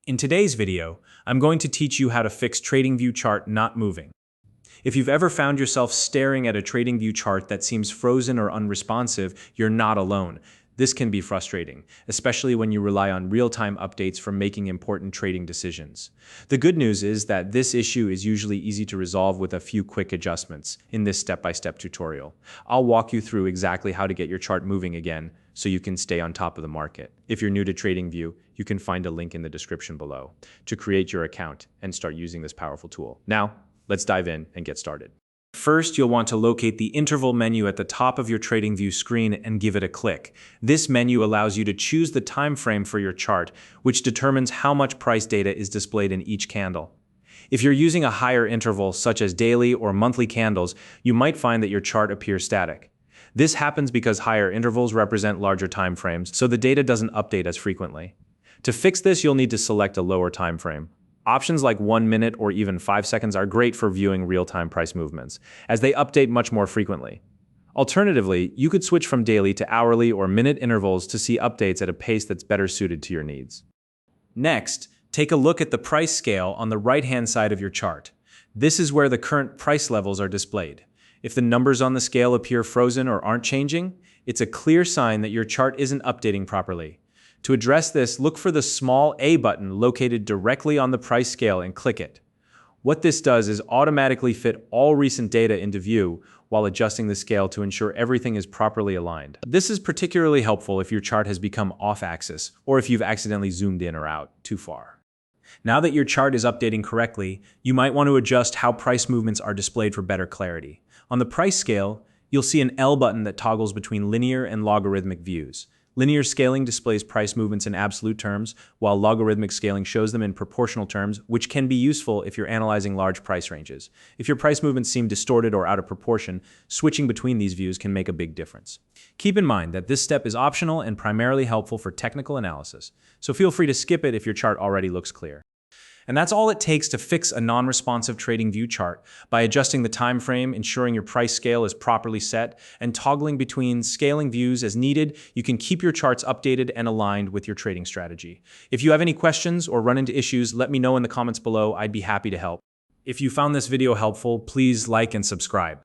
In today's video, I'm going to teach you how to fix Tradingview chart not moving. If you've ever found yourself staring at a Tradingview chart that seems frozen or unresponsive, you're not alone. This can be frustrating, especially when you rely on real-time updates for making important trading decisions. The good news is that this issue is usually easy to resolve with a few quick adjustments in this step-by-step tutorial. I'll walk you through exactly how to get your chart moving again so you can stay on top of the market. If you're new to Tradingview, you can find a link in the description below to create your account and start using this powerful tool. Now, let's dive in and get started. First, you'll want to locate the interval menu at the top of your Tradingview screen and give it a click. This menu allows you to choose the time frame for your chart, which determines how much price data is displayed in each candle. If you're using a higher interval, such as daily or monthly candles, you might find that your chart appears static. This happens because higher intervals represent larger time frames, so the data doesn't update as frequently. To fix this, you'll need to select a lower time frame. Options like 1 minute or even 5 seconds are great for viewing real-time price movements, as they update much more frequently. Alternatively, you could switch from daily to hourly or minute intervals to see updates at a pace that's better suited to your needs. Next, take a look at the price scale on the right-hand side of your chart. This is where the current price levels are displayed. If the numbers on the scale appear frozen or aren't changing, it's a clear sign that your chart isn't updating properly. To address this, look for the small A button located directly on the price scale and click it. What this does is automatically fit all recent data into view while adjusting the scale to ensure everything is properly aligned. This is particularly helpful if your chart has become off-axis or if you've accidentally zoomed in or out too far. Now that your chart is updating correctly, you might want to adjust how price movements are displayed for better clarity. On the price scale, you'll see an L button that toggles between linear and logarithmic views. Linear scaling displays price movements in absolute terms, while logarithmic scaling shows them in proportional terms, which can be useful if you're analyzing large price ranges. If your price movements seem distorted or out of proportion, switching between these views can make a big difference. Keep in mind that this step is optional and primarily helpful for technical analysis, so feel free to skip it if your chart already looks clear. And that's all it takes to fix a non-responsive Tradingview chart by adjusting the time frame, ensuring your price scale is properly set, and toggling between scaling views as needed. You can keep your charts updated and aligned with your trading strategy. If you have any questions or run into issues, let me know in the comments below. I'd be happy to help. If you found this video helpful, please like and subscribe.